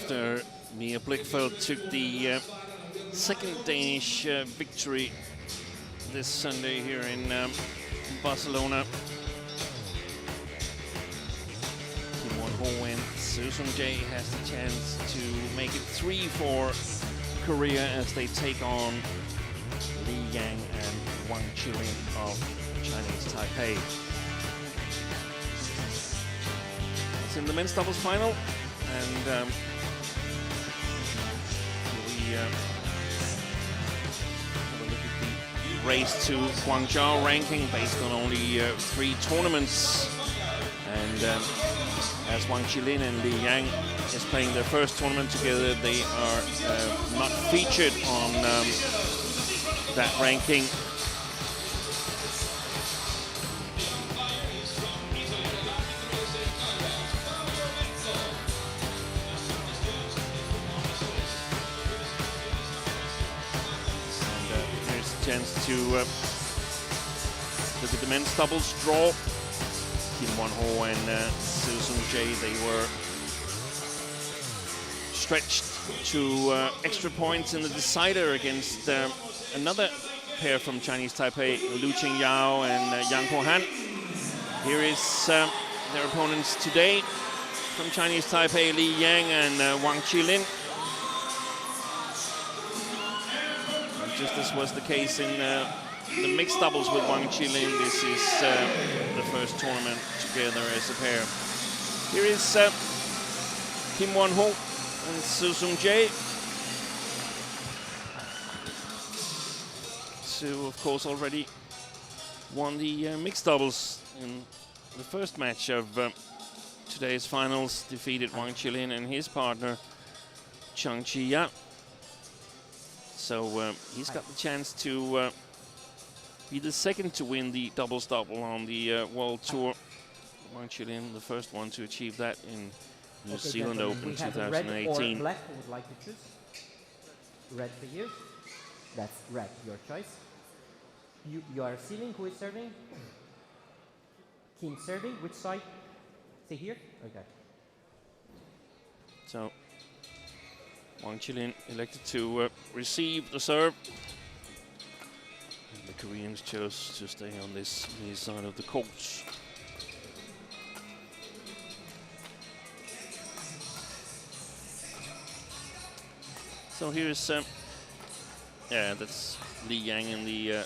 after Mia Blichfeld took the second Danish victory this Sunday here in Barcelona. Kim Won-ho and Seo Sung-jae has the chance to make it 3 for Korea as they take on Li Yang and Wang Chi-Lin of Chinese Taipei. It's in the men's doubles final, and we have a look at the race to Guangzhou ranking based on only 3 tournaments. And as Wang Chi-Lin and Li Yang is playing their first tournament together, they are not featured on that ranking. And here's a chance to look at the men's doubles draw. Kim Won-ho and Seo Sung-jae, they were stretched to extra points in the decider against another pair from Chinese Taipei, Lu Qingyao and Yang Po-han. Here is their opponents today from Chinese Taipei, Li Yang and Wang Chi-Lin. Just as was the case in the mixed doubles with Wang Chi-Lin, this is the first tournament together as a pair. Here is Kim Won-ho and Seo Sung-jae. Seo, of course, already won the mixed doubles in the first match of today's finals, defeated Wang Chi-Lin and his partner, Chang Chi-ya. So he's got the chance to be the second to win the doubles double on the World Tour. Wang Chi-Lin, the first one to achieve that in New Zealand Open 2018. Red or black, who would like to choose? Red for you. That's red, your choice. You are serving. Who is serving? Kim serving. Which side? Say here. Okay. So Wang Chi-Lin elected to receive the serve. And the Koreans chose to stay on this near side of the court. So here's, yeah, that's Li Yang in the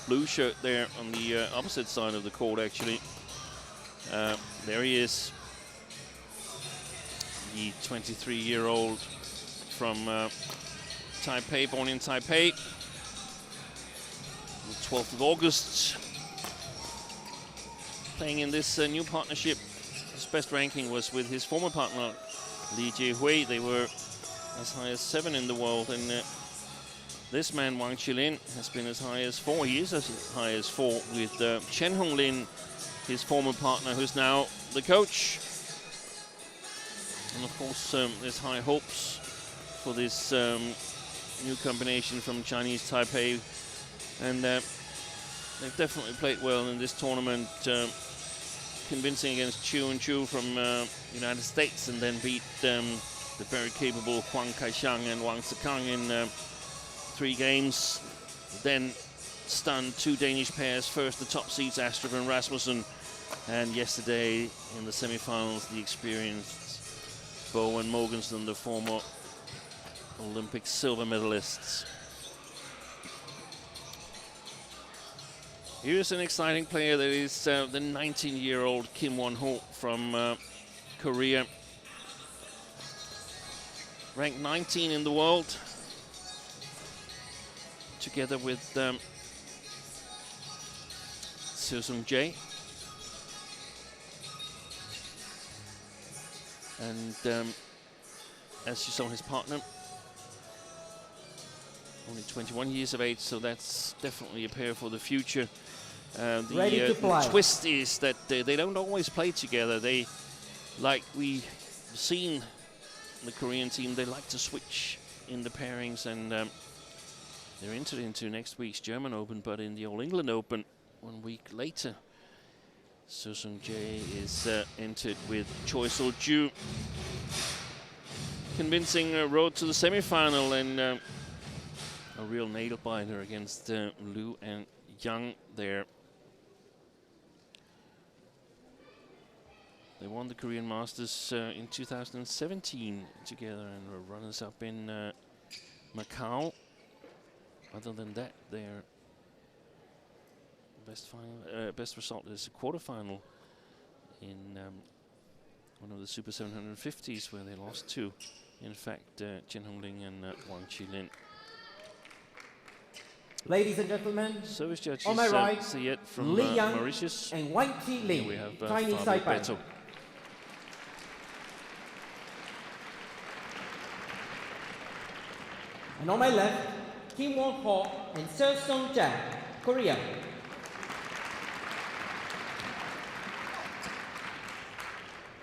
blue shirt there on the opposite side of the court, actually. There he is, the 23-year-old from Taipei, born in Taipei, the 12th of August, playing in this new partnership. His best ranking was with his former partner, Li Jiehui. They were as high as 7 in the world, and this man, Wang Chi-Lin, has been as high as 4. He is as high as 4 with Chen Honglin, his former partner, who's now the coach. And of course, there's high hopes for this new combination from Chinese Taipei, and they've definitely played well in this tournament, convincing against Chu and Chu from United States, and then beat the very capable Huang Kaixiang and Wang Zikang in 3 games. Then stunned 2 Danish pairs, first the top seeds Astrup and Rasmussen, and yesterday in the semi-finals the experienced Bo and Mogensen, the former Olympic silver medalists. Here's an exciting player that is the 19-year-old Kim Won-ho from Korea. Ranked 19 in the world, together with Seo Sung-jae. And as you saw, his partner, only 21 years of age, so that's definitely a pair for the future. The twist is that they don't always play together. They, like we've seen the Korean team, they like to switch in the pairings, and they're entered into next week's German Open, but in the All England Open 1 week later, Seo Sung-jae is entered with Choi Sol-ju. convincing road to the semi-final, and a real nail-biter against Liu and Yang there. They won the Korean Masters in 2017 together and were runners-up in Macau. Other than that, their best result is a quarterfinal in one of the Super 750s, where they lost to, in fact, Chen Hongling and Wang Chi-Lin. Ladies and gentlemen, service judges on my right, Siet from Li Yang Mauritius, and Wang Chi-Lin, we have Chinese Fabio Taipei. Beto. And on my left, Kim Won-ho and Seo Sung-jae, Korea.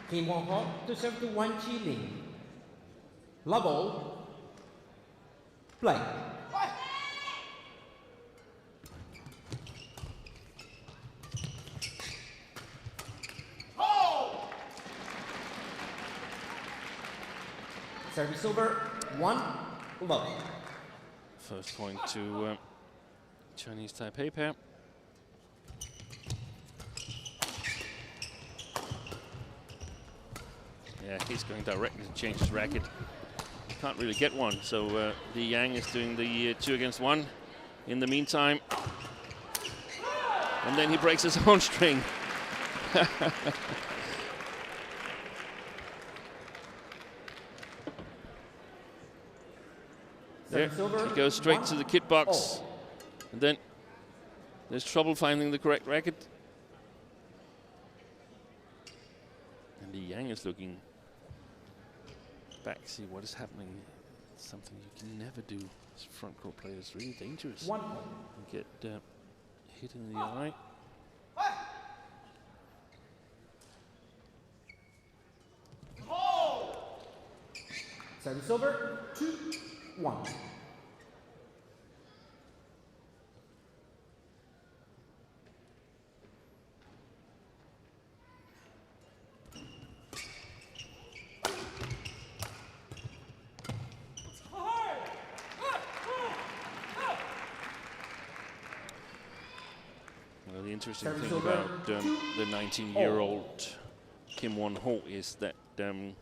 Kim Won-ho to serve to Wang Chi-Lin. Level, play. Service over, 1-love. First point to Chinese Taipei pair. Yeah, he's going directly to change his racket. Can't really get one, so Li Yang is doing the 2 against 1 in the meantime. And then he breaks his own string. There, he goes straight to the kit box. And then there's trouble finding the correct racket. And Li Yang is looking back, see what is happening. It's something you can never do as a front court player. It's really dangerous. You get hit in the eye. Service over, 2-1. Well, the interesting thing about the 19-year-old Kim Won-ho is that well,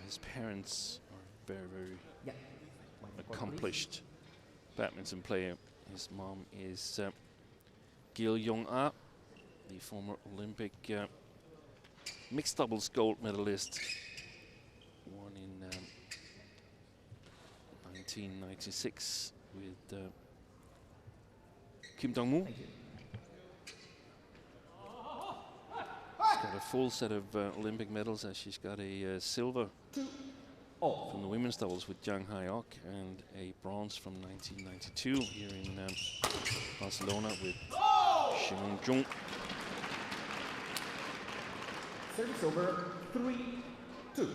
his parents are very accomplished badminton player. His mom is Gil Yong-ah, the former Olympic mixed doubles gold medalist, won in 1996 with Kim Dong-moo. She's got a full set of Olympic medals, as she's got a silver from the women's doubles with Jang Hae-ok and a bronze from 1992 here in Barcelona with Sheng Jung. Service over, 3-2.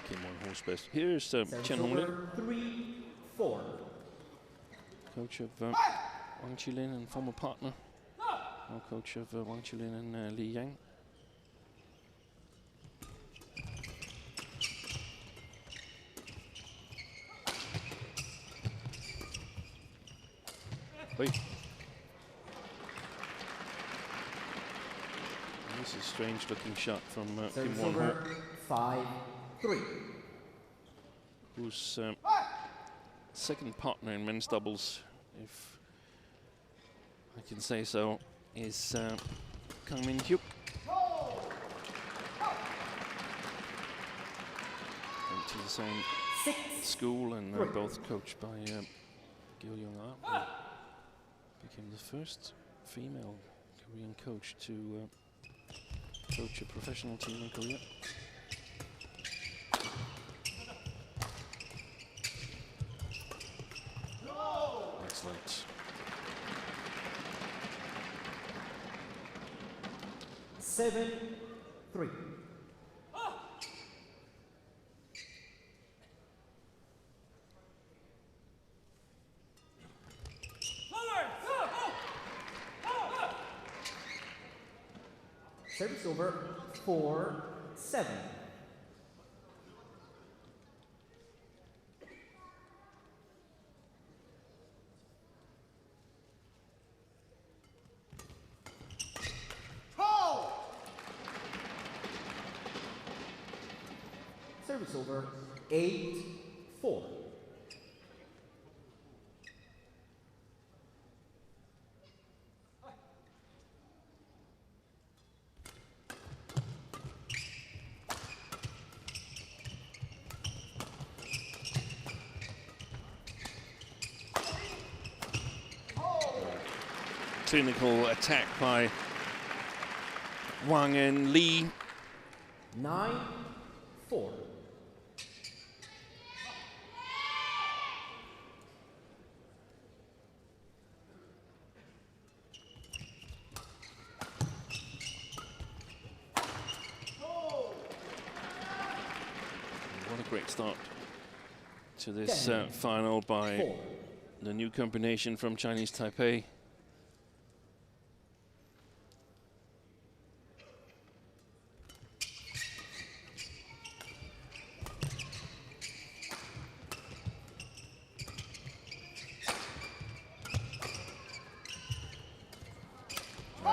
Kim Won-ho's best. Here's Chen Hongling, 3-4. coach of Wang Chi-Lin and former partner. Now coach of Wang Chi-Lin and Li Yang. Wait. This is a strange looking shot from Kim Won-ho, 5-3. who's second partner in men's doubles, if I can say so, is Kang Min-hyuk. Went to the same school and both coached by Gil Yong-ah, who became the first female Korean coach to coach a professional team in Korea. Excellent. 7-3. Service over, 4-7. Service over, 8-4. Clinical attack by Wang and Lee. 9-4. What a great start to this final by the new combination from Chinese Taipei.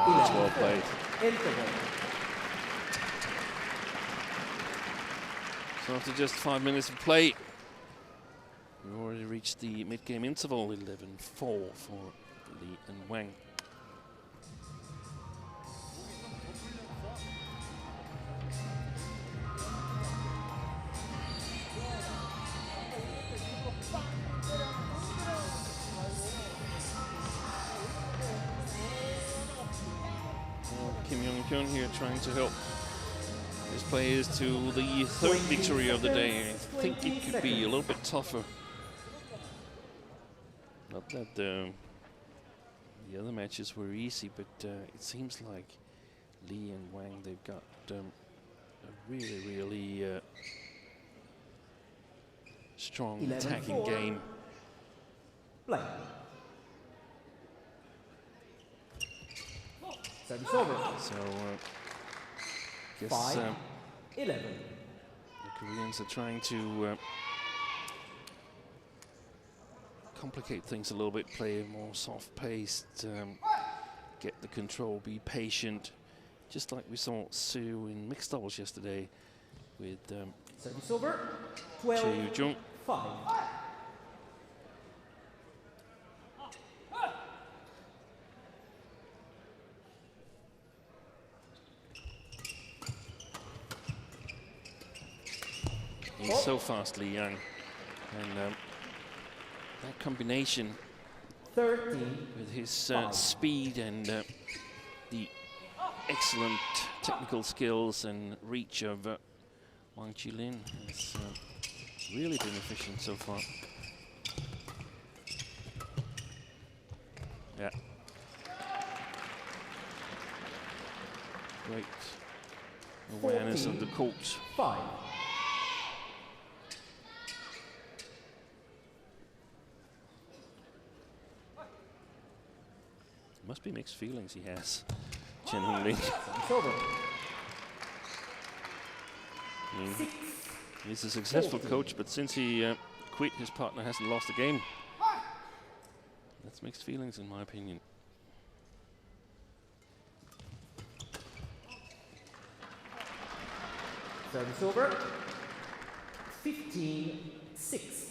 It's well played. So after just 5 minutes of play, we've already reached the mid-game interval, 11-4 for Lee and Wang. Kim Yong-kyun here trying to help his players to the third victory of the day. I think it could be a little bit tougher. Not that the other matches were easy, but it seems like Lee and Wang, they've got a really strong attacking game. Play. Service over. So guess 5-11. the Koreans are trying to complicate things a little bit, play more soft-paced, get the control, be patient, just like we saw Sue in mixed doubles yesterday with Service over. Che Yu-jung. 12-5. He's so fast, Li Yang, and that combination 13 with his speed and the excellent technical skills and reach of Wang Chi-Lin has really been efficient so far. Yeah. Great awareness of the court. 5. Must be mixed feelings he has, Chen Hongling. It's over. He's a successful coach, but since he quit, his partner hasn't lost a game. That's mixed feelings, in my opinion. Service over. 15-6.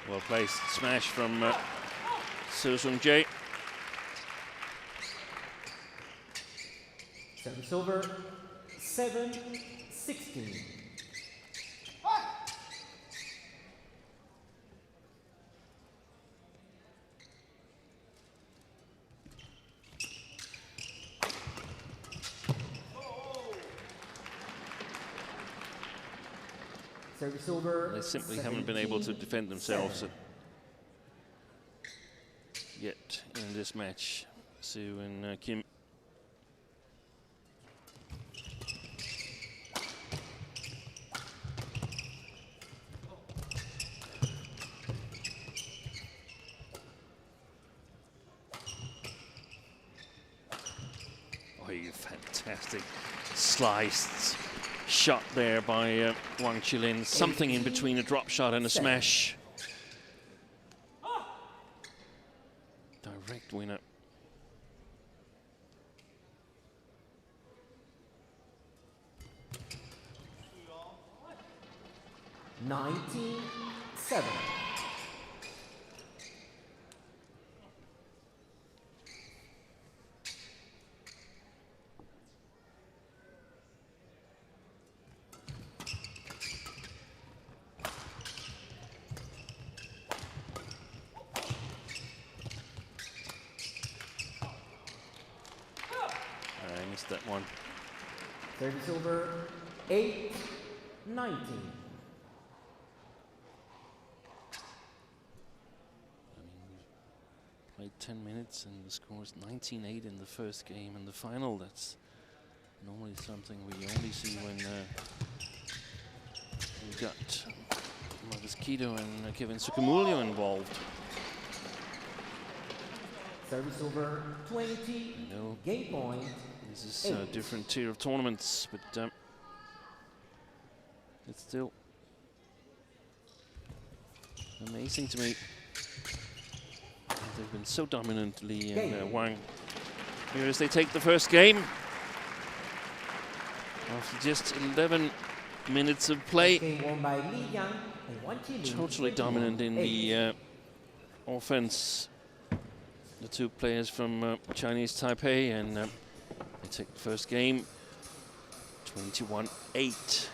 Well placed smash from Seo Sung-jae. Service over, 7-16. Service over. They simply haven't been able to defend themselves yet in this match. Seo and Kim. Oh, you fantastic sliced shot there by Wang Chi-Lin. Something in between a drop shot and a smash. Direct winner. (19-7). I missed that one. Service over, 8-19. Played 10 minutes and the score is 19-8 in the first game. In the final, that's normally something we only see when we got Marcus Kido and Kevin Sukamulio involved. Service over, 20. No. Game point. This is a different tier of tournaments, but it's still amazing to me. They've been so dominantly in Wang. Here as they take the first game. After just 11 minutes of play. Totally dominant in the offense. The two players from Chinese Taipei, and they take the first game 21-8.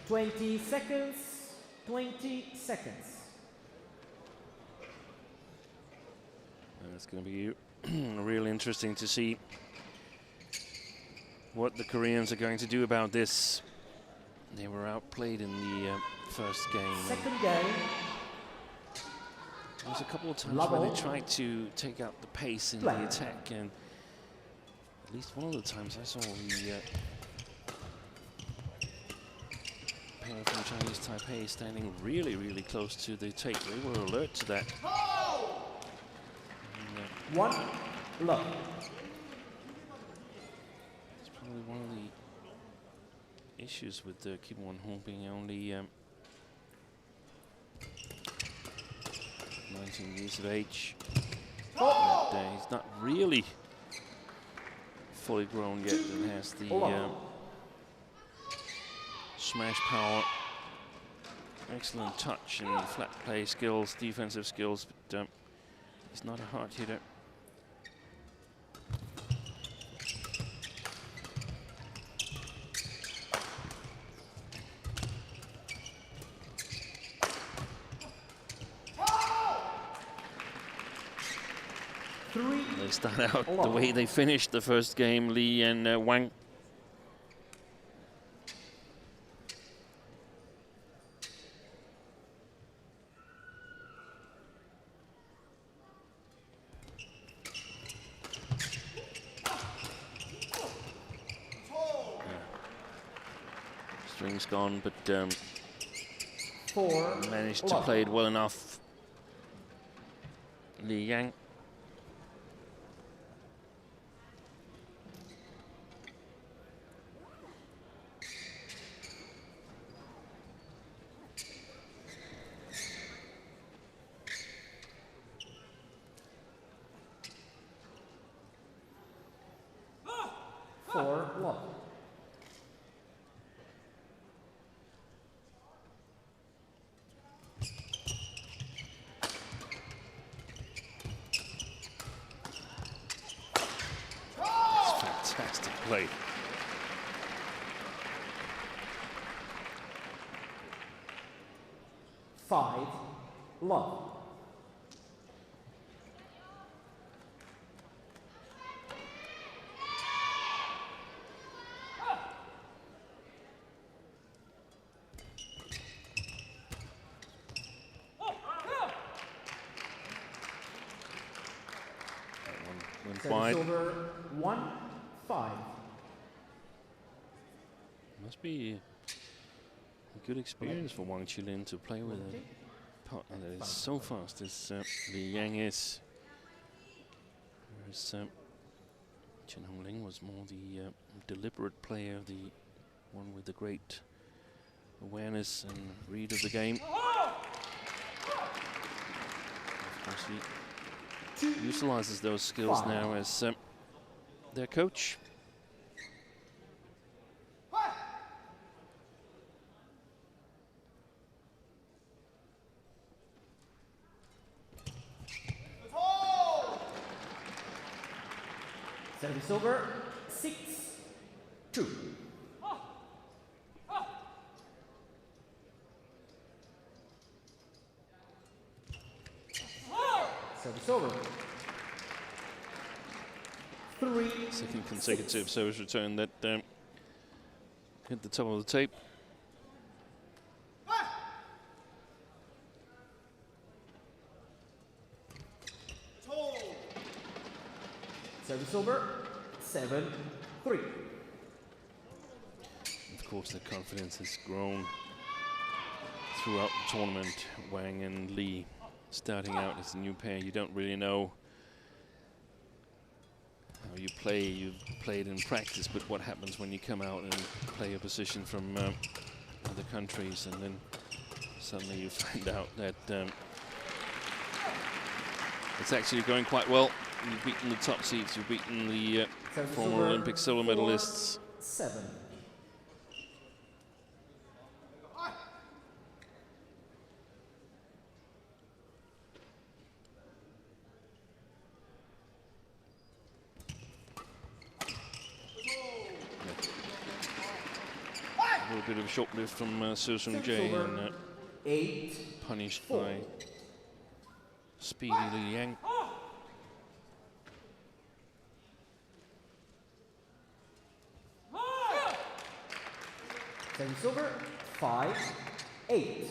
Twenty seconds. 20 seconds. And it's going to be real interesting to see what the Koreans are going to do about this. They were outplayed in the first game. Second game. There was a couple of times where they tried to take out the pace in the attack, and at least one of the times I saw the pair from Chinese Taipei standing really, really close to the take. They were alert to that. And, one love. it's probably one of the issues with Kim Won-ho being only 19 years of age. But, he's not really fully grown yet and has the smash power excellent touch and flat play skills, defensive skills, but he's not a hard hitter. They start out the way they finished the first game, Lee and Wang. String's gone, but managed to play it well enough. Li Yang. Fantastic play. Five, love. Wide. Over 1-5. Must be a good experience for Wang Chi-Lin to play with a partner that is so fast as Li Yang is. Whereas Chen Hongling was more the deliberate player, the one with the great awareness and read of the game. Of course, he utilizes those skills now as their coach. Service over, 6-2. Service over. 3. Second consecutive service return that hit the top of the tape. Service over, 7-3. Of course, their confidence has grown throughout the tournament. Wang and Lee starting out as a new pair. You don't really know how you play. You play it in practice, but what happens when you come out and play a position from other countries, and then suddenly you find out that it's actually going quite well. You've beaten the top seeds. You've beaten the former Olympic silver medalists. 4-7. A little bit of a short lift from Seo Sung-jae and 8, punished 4. by speedy Li Yang. Service over, 5-8.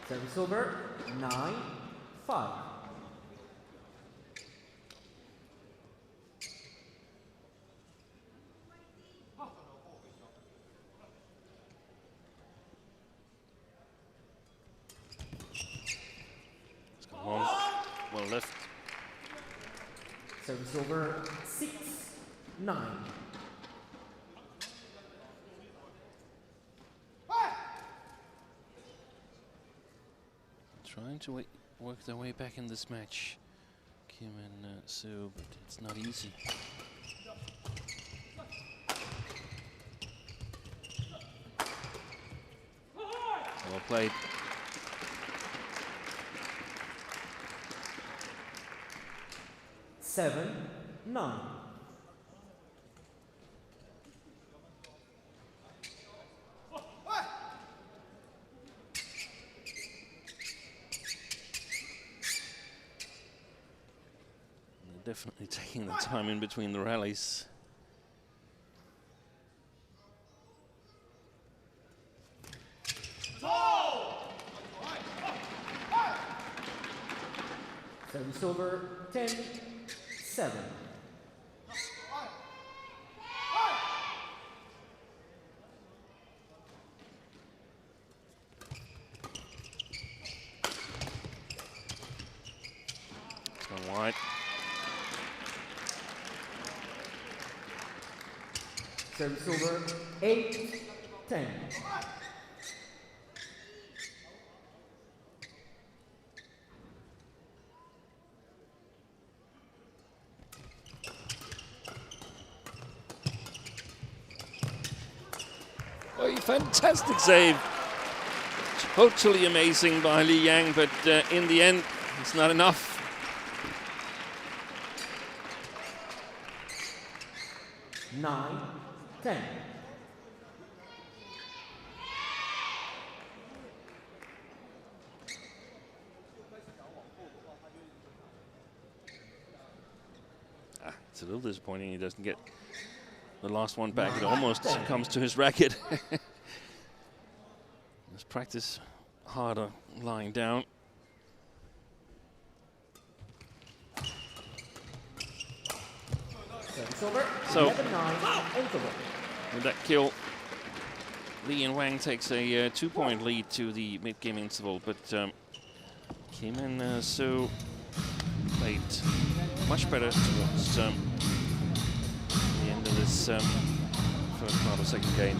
Service over, 9-5. Well left. Service over, 6-8. 9. Trying to work their way back in this match, Kim and Sue, but it's not easy. Well played. Seven, 9. They're definitely taking the time in between the rallies. Service over, 10, 7. It's gone wide. Service over, 8, 10. Oh, fantastic save. Totally amazing by Li Yang, but in the end, it's not enough. Nine, 10. It's a little disappointing he doesn't get the last one back. It almost comes to his racket. Let's practice harder lying down. So, 11-9, interval. with that kill, Li and Wang takes a 2-point lead to the mid-game interval, but Kim and Sue played much better towards the end of this first part of second game.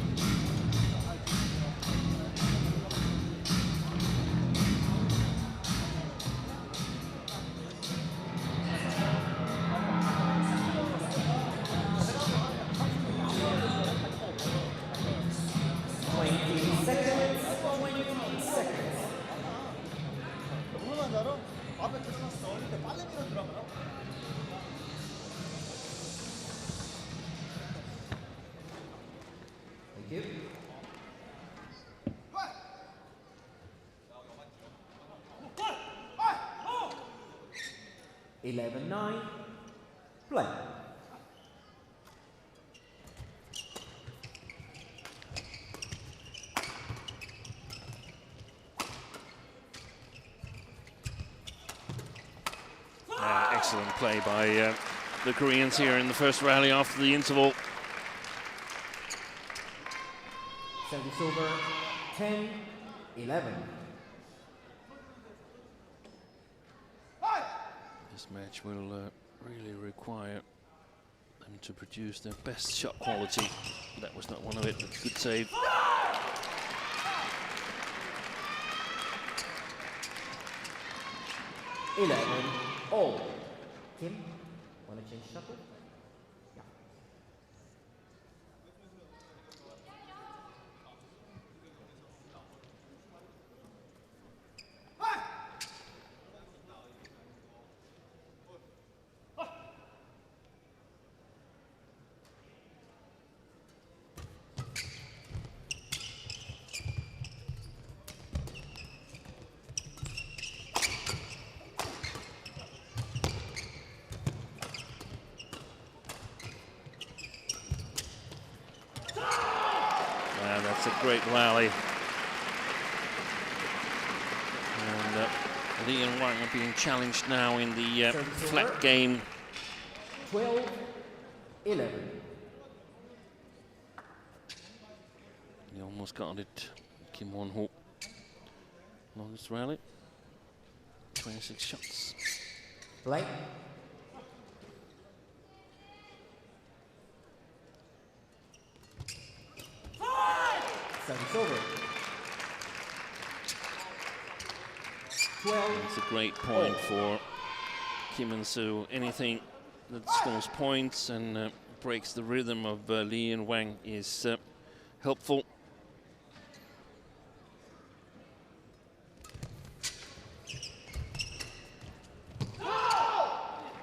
Thank you. 11-9, play. Excellent play by the Koreans here in the first rally after the interval. Service over, 10-11. This match will really require them to produce their best shot quality. That was not one of it, but good save. All. Kim, want to change shuffle? Yeah. That's a great rally. And Li and Wang are being challenged now in the flat game. 12-11. He almost got it. Kim Won-ho. Longest rally. 26 shots. Play. Service over. 12. It's a great point for Kim and Soo. Anything that scores points and breaks the rhythm of Lee and Wang is helpful.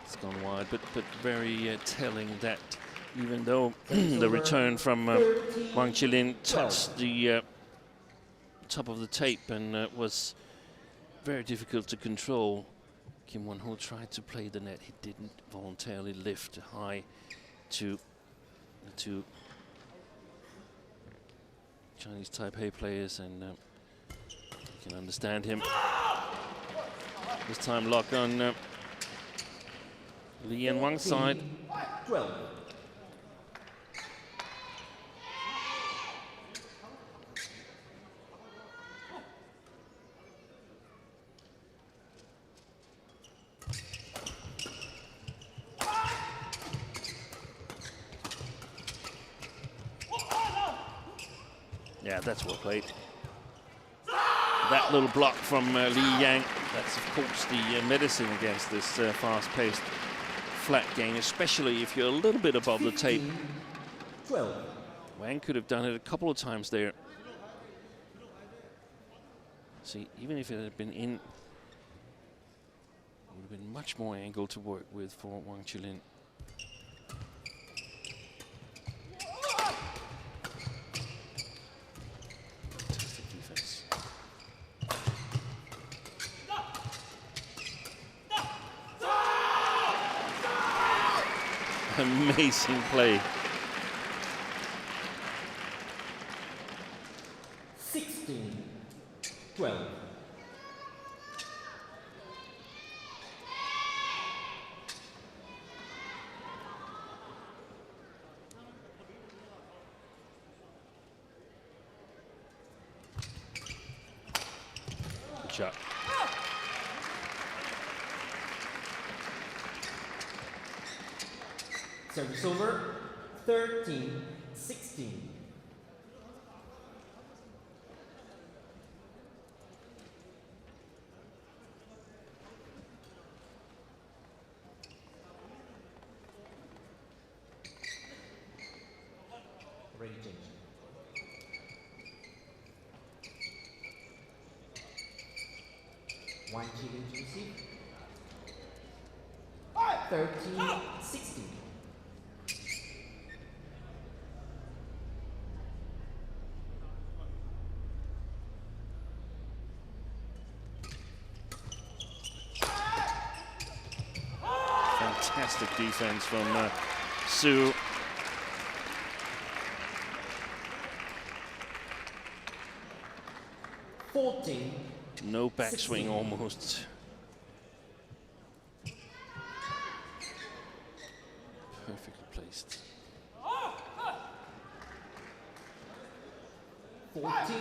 It's gone wide, but very telling that even though the return from Wang Chi-Lin touched the top of the tape and was very difficult to control, Kim Won-ho tried to play the net. He didn't voluntarily lift high to the two Chinese Taipei players, and you can understand him. This time lock on Lee and Wang's side. 12. Yeah, that's well played. That little block from Li Yang, that's of course the medicine against this fast-paced flat game, especially if you're a little bit above the tape. 12. Wang could have done it a couple of times there. See, even if it had been in, it would have been much more angle to work with for Wang Chi-Lin. Amazing play. 16. 12. Good shot. Service over. 13. 16. Ready change. One Chi-Lin to receive. 13. 16. Fantastic defense from Soo. No backswing almost. Perfectly placed. 14.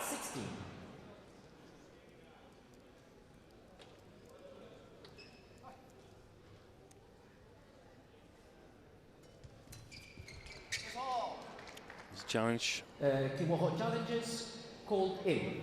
16. Challenge. Kim Won-ho challenges called in.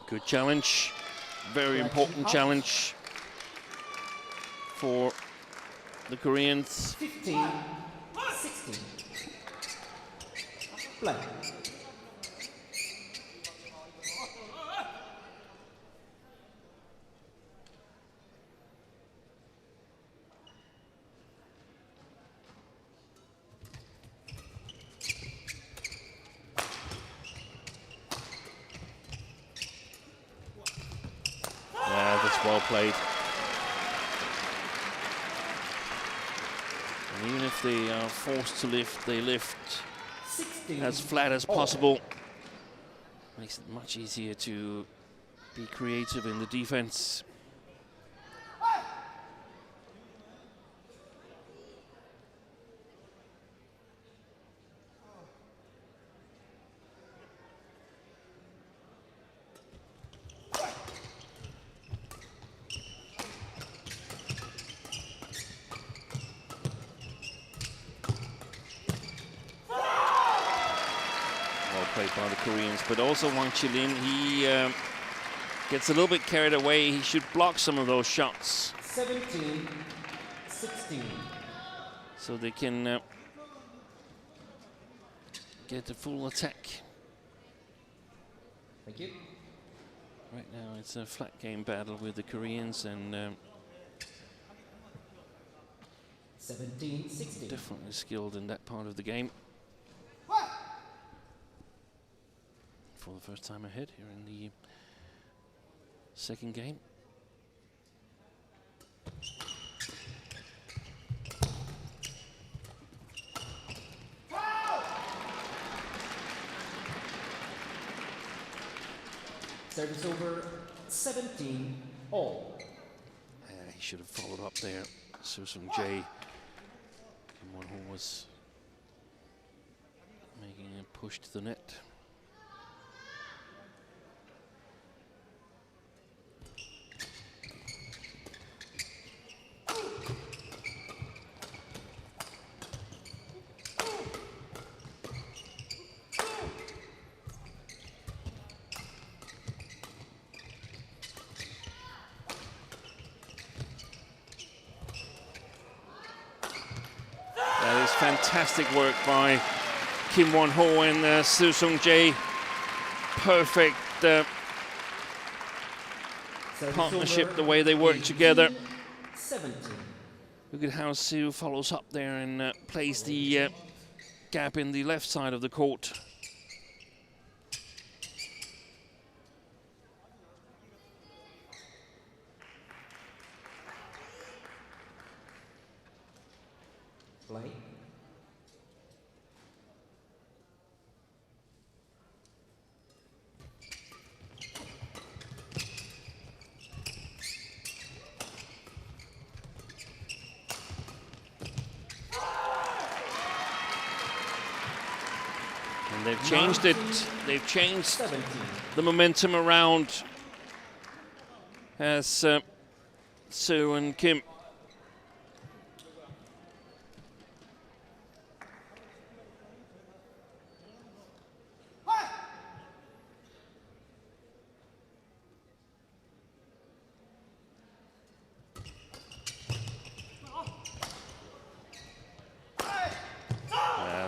Good challenge, very important challenge for the Koreans. 15, 16. Play. Well played. And even if they are forced to lift, they lift 16, as flat as possible. Makes it much easier to be creative in the defense. Played by the Koreans, but also Wang Chi-Lin, he gets a little bit carried away. He should block some of those shots. 17-16. So they can get the full attack. Thank you. Right now it's a flat game battle with the Koreans, and 17-16. definitely skilled in that part of the game. For the first time ahead here in the second game. Service over, 17-all. He should have followed up there. Soo-Sung Jae, one who was making a push to the net. That is fantastic work by Kim Won-ho and Soo-Sung Jae. Perfect partnership, the way they work together. 17. Look at how Soo follows up there and plays the gap in the left side of the court. Play. And they've changed it. They've changed 17. the momentum around as Soo and Kim.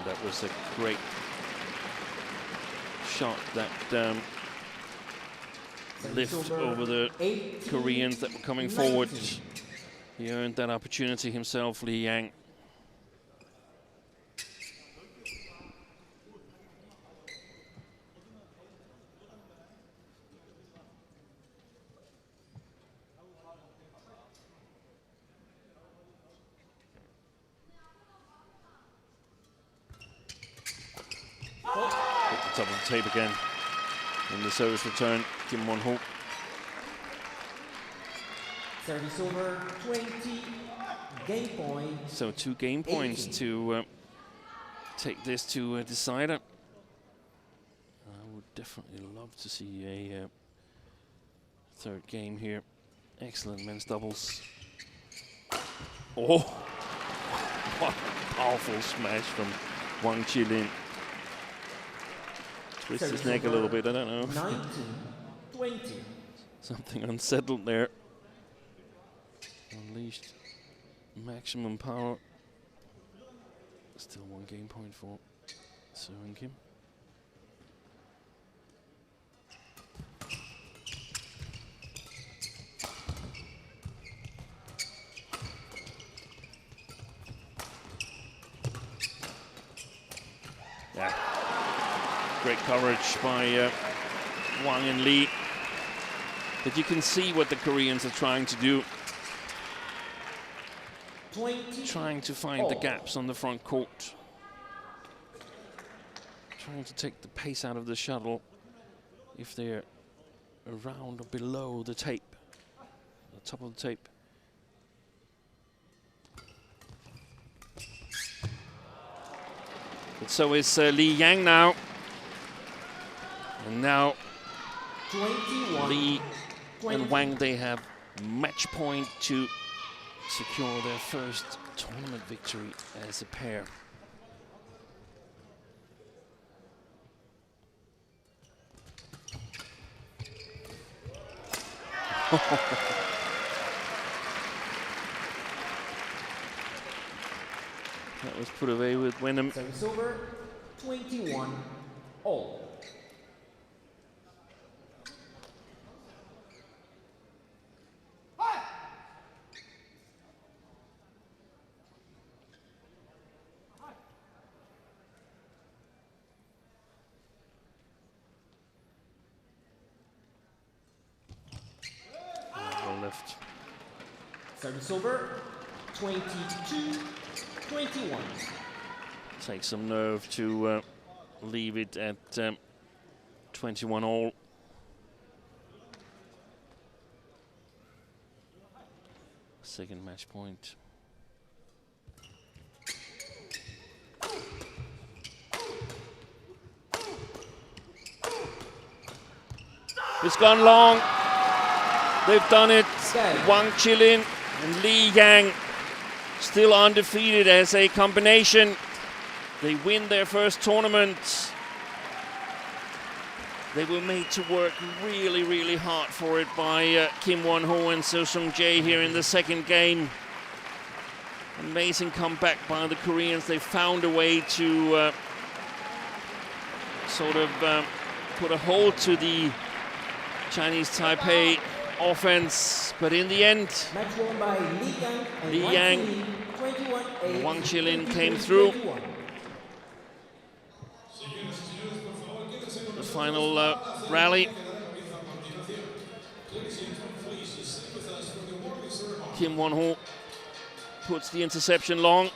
That was a great shot that lift over the Koreans that were coming forward. He earned that opportunity himself, Lee Yang. Hit the top of the tape again in the service return, Kim Won-ho. Service over, 20 game points. So 2 game points 18. to take this to a decider. I would definitely love to see a third game here. Excellent men's doubles. Oh, what a powerful smash from Wang Chi-Lin. Twist his neck a little bit, I don't know. 19-20. Something unsettled there. Unleashed maximum power. Still 1 game point for Soo and Kim. Yeah. Great coverage by Wang and Lee. But you can see what the Koreans are trying to do. Trying to find the gaps on the front court. Trying to take the pace out of the shuttle. if they're around or below the tape, the top of the tape. But so is Li Yang now. And now 21, Li 20. and Wang, they have match point to secure their first tournament victory as a pair. That was put away with Wyndham. Service over, 21 all. Left. Service over, 22, 21. Take some nerve to leave it at 21 all. Second match point. It's gone long. They've done it. Wang Chi-Lin and Li Yang still undefeated as a combination. They win their first tournament. They were made to work really, really hard for it by Kim Won-ho and So Sung-jae here in the second game. Amazing comeback by the Koreans. They found a way to sort of put a hold to the Chinese Taipei offense, but in the end, Match won by Li Yang and Wang Chi-Lin came through. The final rally. Kim Won-ho puts the interception long.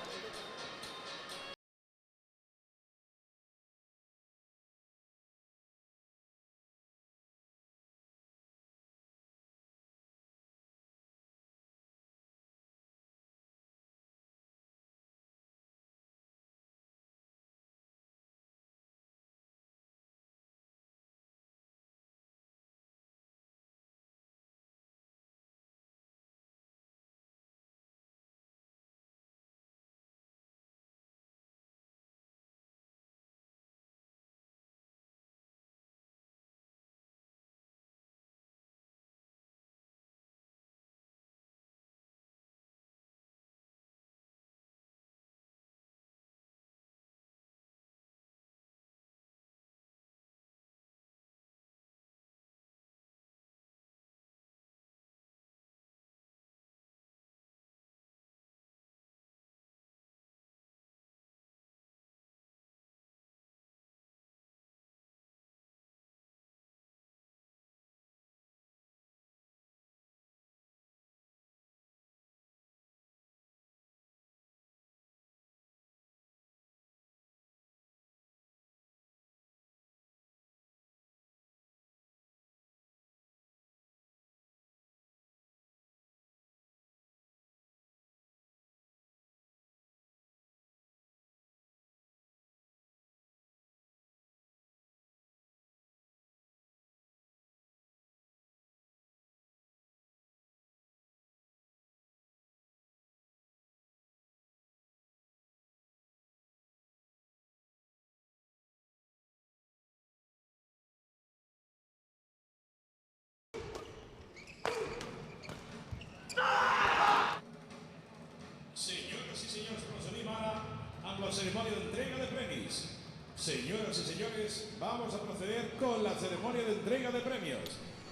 Ceremonia de entrega de premios. Señoras y señores, vamos a proceder con la ceremonia de entrega de premios.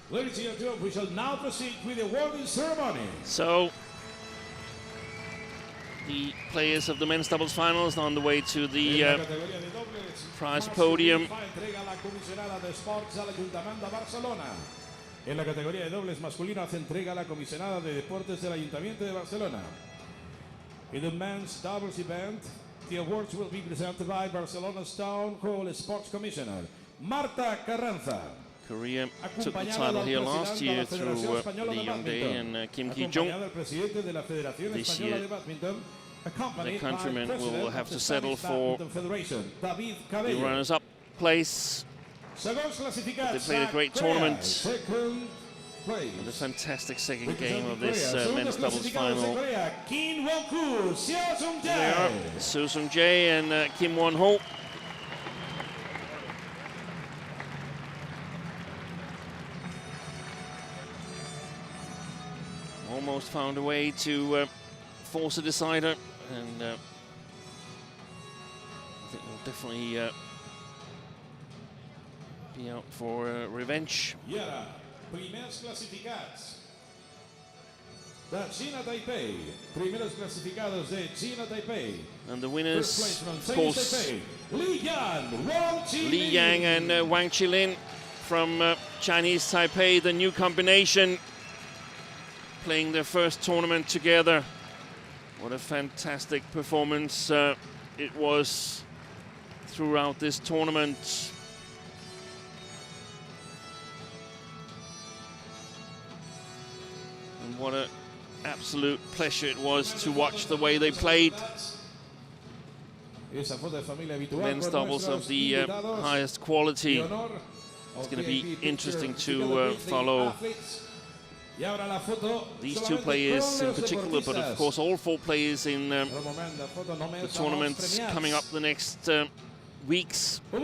Ladies and gentlemen, we shall now proceed with the awarding ceremony. So, the players of the men's doubles finals on the way to the prize podium. En la categoría de dobles masculino hace entrega la comisionada de deportes del Ayuntamiento de Barcelona. In the men's doubles event, the awards will be presented by Barcelona's Town Hall Sports Commissioner, Marta Carranza. Korea took the title here last year through Lee Young-dae and Kim Ki-jung. This year, the countrymen will have to settle for the runners-up place. But they played a great tournament. And a fantastic second game of this men's doubles final. There they are, Seo Sung-jae and Kim Won-ho. Almost found a way to force a decider, and I think they'll definitely be out for revenge. Primers clasificats de China Taipei. Primeros clasificados de China Taipei. And the winners, of course, Li Yang and Wang Chi-Lin from Chinese Taipei, the new combination, playing their first tournament together. What a fantastic performance it was throughout this tournament. And what an absolute pleasure it was to watch the way they played. Men's doubles of the highest quality. It's going to be interesting to follow these two players in particular, but of course all four players in the tournaments coming up the next weeks. For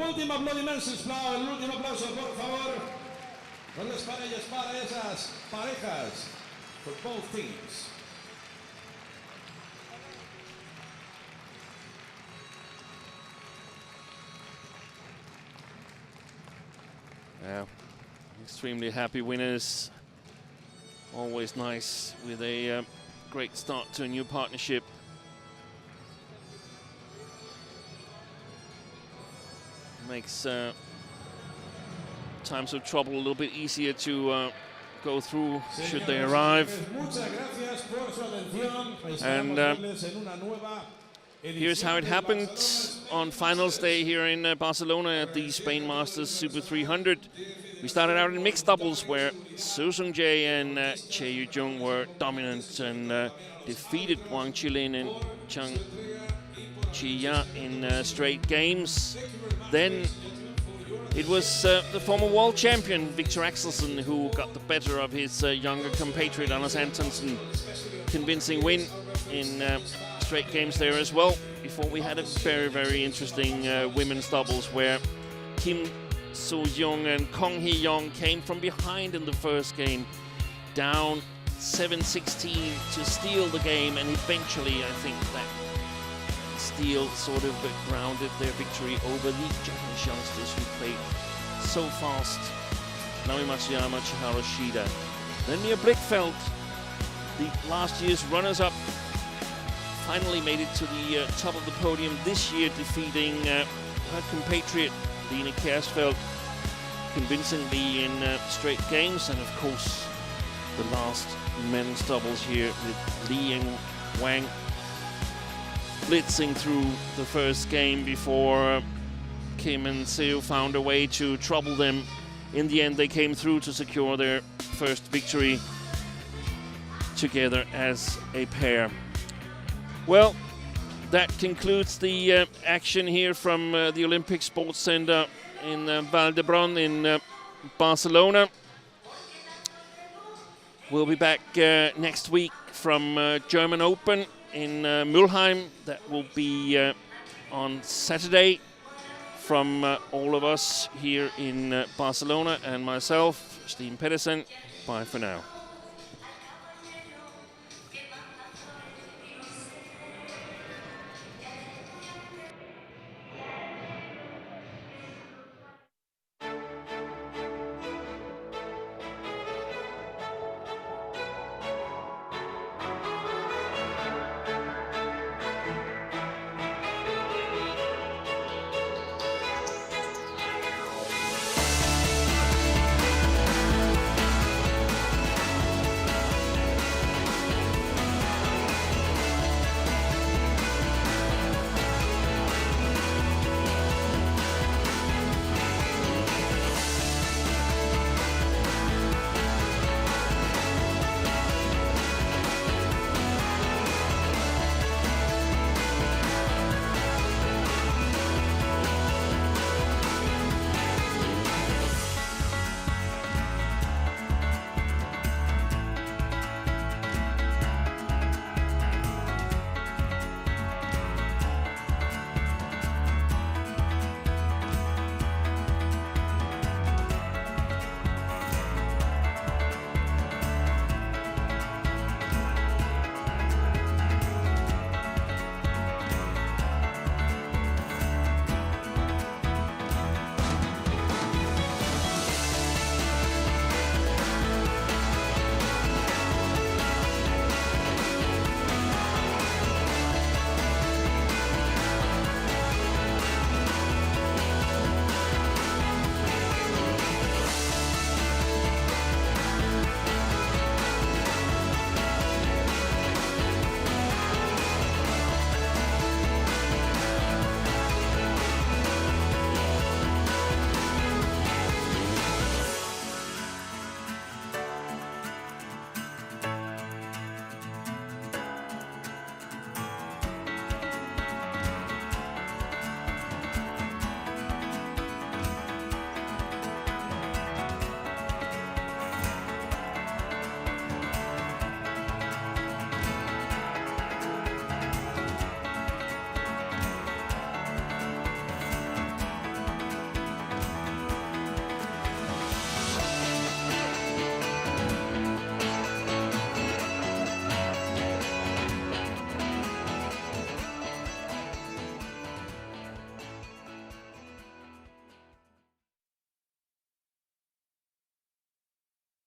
both teams. Yeah, extremely happy winners. Always nice with a great start to a new partnership. Makes times of trouble a little bit easier to go through should they arrive. And here's how it happened on finals day here in Barcelona at the Spain Masters Super 300. We started out in mixed doubles where Seo Sung-jae and Che Yu-jung were dominant and defeated Wang Chi-Lin and Chang Chi-ya in straight games. Then it was the former world champion Victor Axelsen who got the better of his younger compatriot Anders Antonsen. Convincing win in straight games there as well. Before we had a very, very interesting women's doubles where Kim So-young and Kong Hee-young came from behind in the first game, down 7-16 to steal the game, and eventually I think that steal sort of grounded their victory over the Japanese youngsters who played so fast. Naomi Matsuyama, Chiharu Shida. Then Mia Blichfeld, the last year's runners-up, finally made it to the top of the podium this year, defeating her compatriot Line Kjærsfeldt convincingly in straight games. And of course the last men's doubles here with Li and Wang blitzing through the first game before Kim and Seo found a way to trouble them. In the end they came through to secure their first victory together as a pair. Well, that concludes the action here from the Olympic Sports Center in Vall d'Hebron in Barcelona. We'll be back next week from German Open in Mülheim. That will be on Saturday. From all of us here in Barcelona and myself, Steen Pedersen, bye for now.